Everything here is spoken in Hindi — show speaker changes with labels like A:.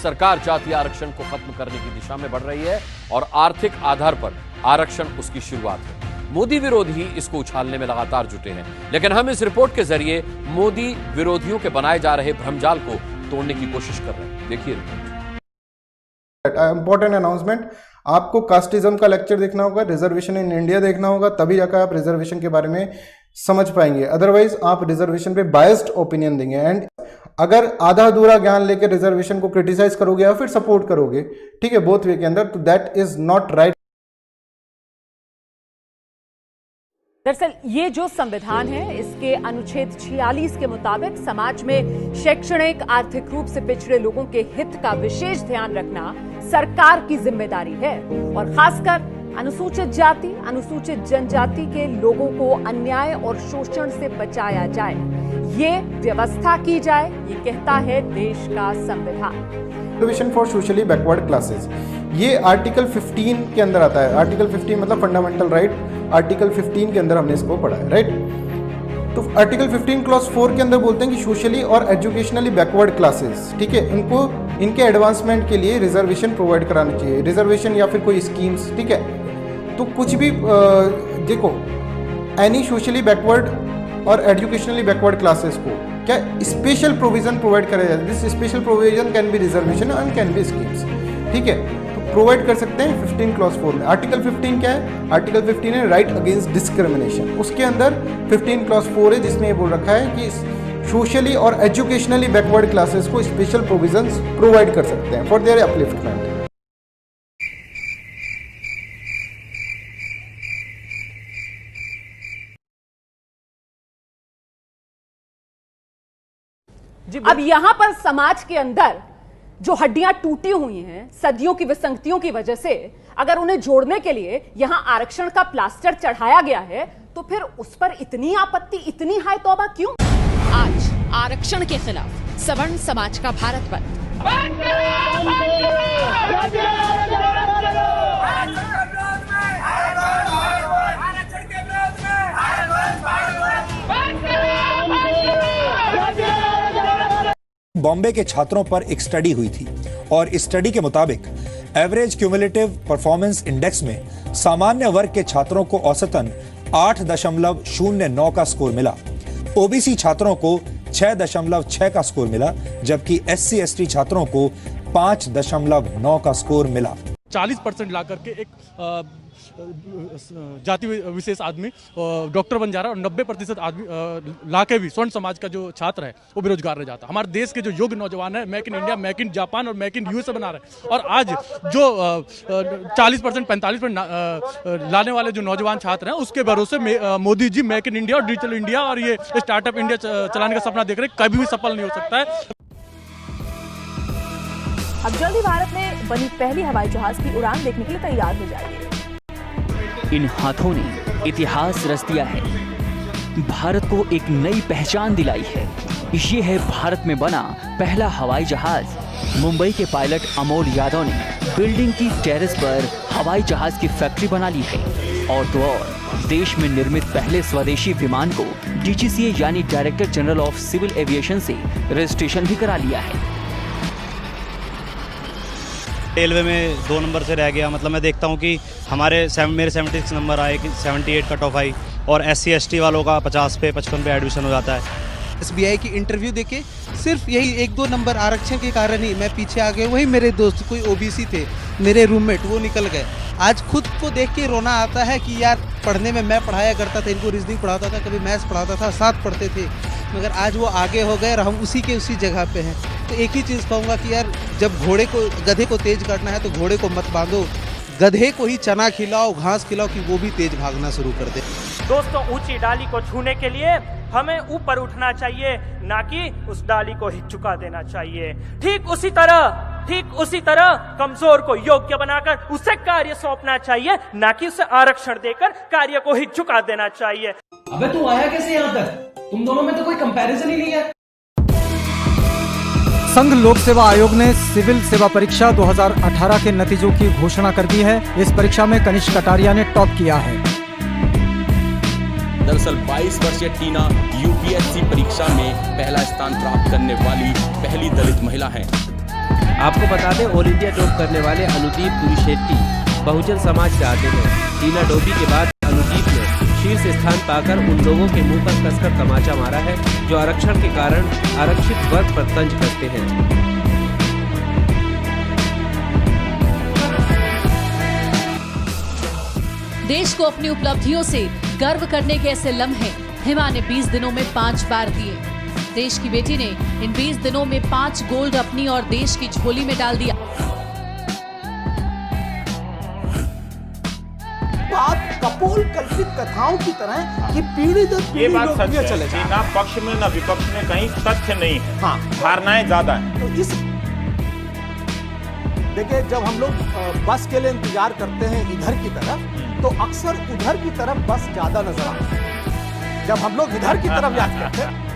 A: सरकार जातीय आरक्षण को खत्म करने की दिशा में बढ़ रही है और आर्थिक आधार पर आरक्षण उसकी शुरुआत है। मोदी विरोधी इसको उछालने में लगातार जुटे हैं, लेकिन हम इस रिपोर्ट के जरिए मोदी विरोधियों के बनाए जा रहे भ्रमजाल को तोड़ने की कोशिश कर रहे हैं। देखिए रिपोर्ट।
B: इंपॉर्टेंट अनाउंसमेंट, आपको कास्टिज्म का लेक्चर देखना होगा, रिजर्वेशन इन इंडिया देखना होगा, तभी जाकर आप रिजर्वेशन के बारे में समझ पाएंगे। अदरवाइज आप रिजर्वेशन पे बायस्ड ओपिनियन देंगे। एंड अगर आधा अधूरा ज्ञान लेकर रिजर्वेशन को क्रिटिसाइज करोगे या फिर सपोर्ट करोगे, ठीक है, बोथ वे के अंदर, तो दैट इज नॉट राइट।
C: दरअसल ये जो संविधान है, इसके अनुच्छेद 46 के मुताबिक समाज में शैक्षणिक, आर्थिक रूप से पिछड़े लोगों के हित का विशेष ध्यान रखना सरकार की जिम्मेदारी है और खासकर अनुसूचित जाति, अनुसूचित जनजाति के लोगों को अन्याय और शोषण से बचाया जाए, ये व्यवस्था की जाए, ये कहता है देश का संविधान।
B: Reservation for socially backward classes, ये आर्टिकल 15 के अंदर आता है। आर्टिकल 15 मतलब फंडामेंटल राइट, आर्टिकल 15 के अंदर हमने इसको पढ़ा है, राइट। तो आर्टिकल 15 क्लॉज 4 के अंदर बोलते हैं कि सोशली और एजुकेशनली बैकवर्ड क्लासेस, ठीक है, इनको इनके एडवांसमेंट के लिए रिजर्वेशन प्रोवाइड कराना चाहिए। रिजर्वेशन या फिर कोई स्कीम्स, ठीक है। तो कुछ भी देखो, एनी सोशली बैकवर्ड और एजुकेशनली बैकवर्ड क्लासेस को क्या स्पेशल प्रोविजन प्रोवाइड करा जाए। This special provision can be reservation and can be schemes, ठीक है, तो प्रोवाइड कर सकते हैं 15 क्लॉज 4 में। आर्टिकल 15 क्या है? आर्टिकल 15 है राइट अगेंस्ट डिस्क्रिमिनेशन। उसके अंदर 15 क्लॉज 4 है जिसमें ये बोल रखा है कि सोशली और एजुकेशनली बैकवर्ड क्लासेस को स्पेशल प्रोविजंस प्रोवाइड कर सकते हैं फॉर देयर अपलिफ्टमेंट।
C: अब यहां पर समाज के अंदर जो हड्डियां टूटी हुई हैं सदियों की विसंगतियों की वजह से, अगर उन्हें जोड़ने के लिए यहां आरक्षण का प्लास्टर चढ़ाया गया है, तो फिर उस पर इतनी आपत्ति, इतनी हाय तौबा क्यों?
D: आज आरक्षण के खिलाफ सवर्ण समाज का भारत बंद।
E: बॉम्बे के छात्रों पर एक स्टडी हुई थी और इस स्टडी के मुताबिक एवरेज क्यूमुलेटिव परफॉर्मेंस इंडेक्स में सामान्य वर्ग के छात्रों को औसतन 8.09 का स्कोर मिला। ओबीसी छात्रों को 6.6 का स्कोर मिला, जबकि एससी एसटी छात्रों को 5.9 का स्कोर मिला।
F: 40% ला करके एक जाति विशेष आदमी डॉक्टर बन जा रहा है और 90% आदमी लाके भी स्वर्ण समाज का जो छात्र है वो बेरोजगार रह जाता है। हमारे देश के जो योग्य नौजवान है, make in India, make in Japan और मेक इन यूएसए बना रहे हैं, और आज जो 40% 45% लाने वाले जो नौजवान छात्र हैं उसके भरोसे Modi ji make in India और डिजिटल इंडिया और ये स्टार्टअप इंडिया चलाने का सपना देख रहे हैं, कभी भी सफल नहीं हो सकता है।
C: अब जल्दी भारत में बनी पहली हवाई जहाज की उड़ान देखने के लिए तैयार हो जाएगी।
G: इन हाथों ने इतिहास रच दिया है, भारत को एक नई पहचान दिलाई है। ये है भारत में बना पहला हवाई जहाज। मुंबई के पायलट अमोल यादव ने बिल्डिंग की टेरेस पर हवाई जहाज की फैक्ट्री बना ली है और तो और देश में निर्मित पहले स्वदेशी विमान को डीजीसीए यानी director general of civil aviation से रजिस्ट्रेशन भी करा लिया है।
H: रेलवे में 2 नंबर से रह गया, मतलब मैं देखता हूँ कि मेरे 76 नंबर आए कि 78 कट ऑफ आई और SC ST वालों का 50 पे 55 पे एडमिशन हो जाता है।
I: SBI की इंटरव्यू देके सिर्फ यही 1-2 नंबर आरक्षण के कारण ही मैं पीछे आ गया। वही मेरे दोस्त कोई OBC थे, मेरे रूममेट, वो निकल गए। आज खुद को देख के रोना आता है कि यार पढ़ने में मैं पढ़ाया करता था, इनको रीजनिंग पढ़ाता था, कभी मैथ्स पढ़ाता था, साथ पढ़ते थे, मगर आज वो आगे हो गए और हम उसी जगह पे हैं। तो एक ही चीज़ कहूँगा कि यार जब गधे को तेज करना है तो घोड़े को मत बांधो, गधे को ही चना खिलाओ, घास खिलाओ कि वो भी तेज भागना शुरू कर दे।
J: दोस्तों, ऊंची डाली को छूने के लिए हमें ऊपर उठना चाहिए, ना कि उस डाली को ही झुका देना चाहिए। ठीक उसी तरह कमजोर को योग्य बनाकर उसे कार्य सौंपना चाहिए, ना कि उसे आरक्षण देकर कार्य को ही झुका देना चाहिए।
K: अबे तू आया कैसे यहाँ तक? तुम दोनों में तो कोई कंपैरिजन ही नहीं है।
L: संघ लोक सेवा आयोग ने सिविल सेवा परीक्षा 2018 के नतीजों की घोषणा कर दी है। इस परीक्षा में कनिष्क कटारिया ने टॉप किया है।
M: दरअसल 22 वर्षीय टीना यूपीएससी परीक्षा में पहला स्थान प्राप्त करने वाली पहली दलित महिला हैं।
N: आपको बता दें, ऑल इंडिया टॉप करने वाले अनुदीप पुरीशेट्टी बहुजन समाज से आते हैं। टीना डोबी के बाद अनुदीप ने शीर्ष स्थान पाकर उन लोगों के मुंह पर कसकर तमाचा मारा है जो आरक्षण के कारण आरक्षित वर्ग पर तंज करते हैं।
D: देश को अपनी उपलब्धियों से गर्व करने के ऐसे लम्हे हिमा ने 20 दिनों में 5 बार दिए। देश की बेटी ने इन 20 दिनों में 5 गोल्ड अपनी और देश की झोली में डाल दिया।
O: बात कपोल कल्पित कथाओं की तरह कि पीढ़ी दर पीढ़ी लोग चले जाएं।
P: ना पक्ष में ना विपक्ष में कहीं तथ्य नहीं है। हाँ, धारणाएं ज्यादा है।
O: तो इस देखिए, जब हम लोग बस के लिए इंतजार करते हैं इधर की तरफ, तो अक्सर उधर की तरफ बस ज्यादा नजर आती है। जब हम लोग इधर की तरफ याद करते हैं